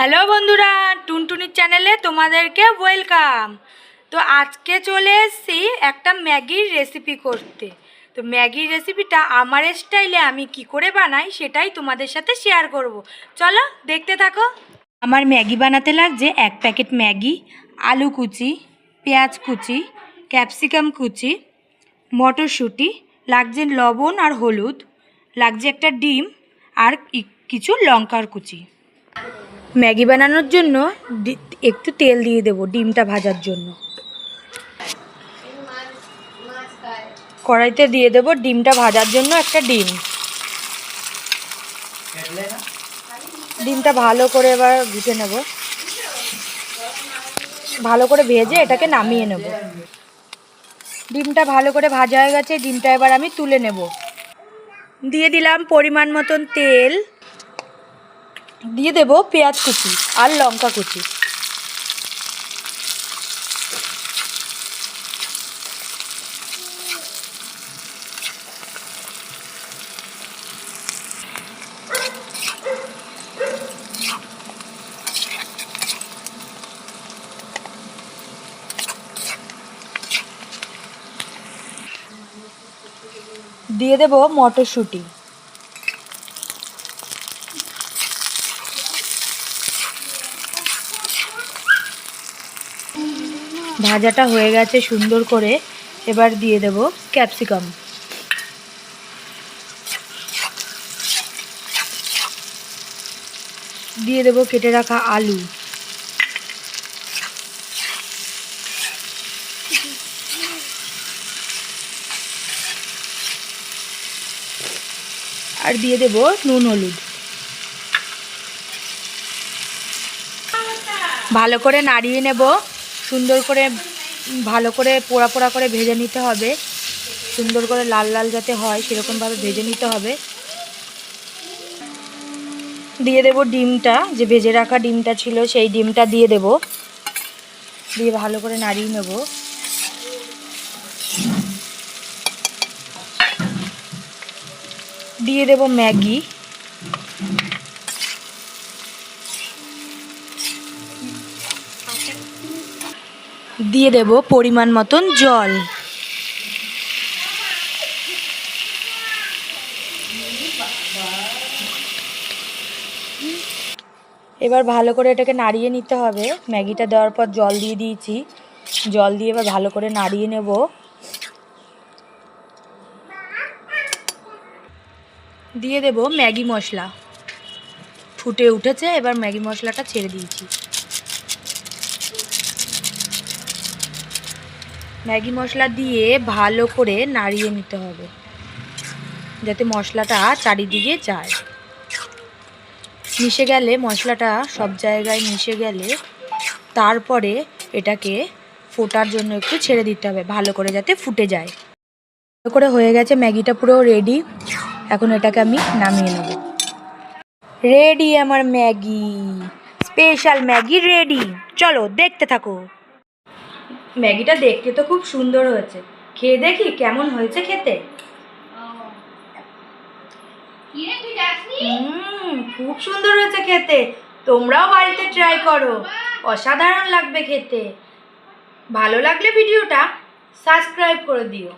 Hello বন্ধুরা, টুনটুনির চ্যানেলে তোমাদেরকে ওয়েলকাম। তো আজকে চলে এসেছি একটা ম্যাগির রেসিপি করতে। তো ম্যাগির রেসিপিটা আমার স্টাইলে আমি কি করে বানাই সেটাই তোমাদের সাথে শেয়ার করব। চলো দেখতে থাকো। আমার ম্যাগি বানাতে লাগছে 1 প্যাকেট ম্যাগি, আলু কুচি, পেঁয়াজ কুচি, ক্যাপসিকাম কুচি, মটরশুঁটি, লাগছে লবণ আর হলুদ, লাগছে একটা ডিম আর কিছু লঙ্কার কুচি। ম্যাগি বানানোর জন্য একটু তেল দিয়ে দেবো ডিমটা ভাজার জন্য। কড়াইতে দিয়ে দেবো ডিমটা ভাজার জন্য একটা ডিমটা ভালো করে এবার ভেজে নেব, ভালো করে ভেজে এটাকে নামিয়ে নেব। ডিমটা ভালো করে ভাজা হয়ে গেছে, ডিমটা এবার আমি তুলে নেব। দিয়ে দিলাম পরিমাণ মতন তেল, দিয়ে দেবো পেঁয়াজ কুচি আর লঙ্কা কুচি। দিয়ে দেব মটরশুঁটি, ভাজাটা হয়ে গেছে সুন্দর করে। এবার দিয়ে দেব ক্যাপসিকাম, দিয়ে দেব কেটে রাখা আলু, আর দিয়ে দেব নুন হলুদ। ভালো করে নাড়িয়ে নেব, সুন্দর করে ভালো করে পোড়া পোড়া করে ভেজে নিতে হবে। সুন্দর করে লাল লাল যাতে হয় সেরকমভাবে ভেজে নিতে হবে। দিয়ে দেব ডিমটা, যে ভেজে রাখা ডিমটা ছিল সেই ডিমটা দিয়ে দেব, দিয়ে ভালো করে নাড়িয়ে নেব। দিয়ে দেব ম্যাগি, দিয়ে দেব পরিমাণ মতন জল। এবার ভালো করে এটাকে নাড়িয়ে নিতে হবে। ম্যাগিটা দেওয়ার পর জল দিয়ে দিয়েছি, জল দিয়ে এবার ভালো করে নাড়িয়ে নেব। দিয়ে দেব ম্যাগি মশলা, ফুটে উঠেছে, এবার ম্যাগি মশলাটা ছেড়ে দিয়েছি। ম্যাগি মশলা দিয়ে ভালো করে নাড়িয়ে নিতে হবে যাতে মশলাটা চারিদিকে যায়। মিশে গেলে, মশলাটা সব জায়গায় মিশে গেলে তারপরে এটাকে ফোটার জন্য একটু ছেড়ে দিতে হবে ভালো করে, যাতে ফুটে যায়। ভালো করে হয়ে গেছে, ম্যাগিটা পুরো রেডি। এখন এটাকে আমি নামিয়ে নেব। রেডি আমার ম্যাগি, স্পেশাল ম্যাগি রেডি। চলো দেখতে থাকো। ম্যাগিটা দেখতে তো খুব সুন্দর হয়েছে, খেয়ে দেখি কেমন হয়েছে খেতে। খুব সুন্দর হয়েছে খেতে, তোমরাও বাড়িতে ট্রাই করো, অসাধারণ লাগবে খেতে। ভালো লাগলে ভিডিওটা সাবস্ক্রাইব করে দিও।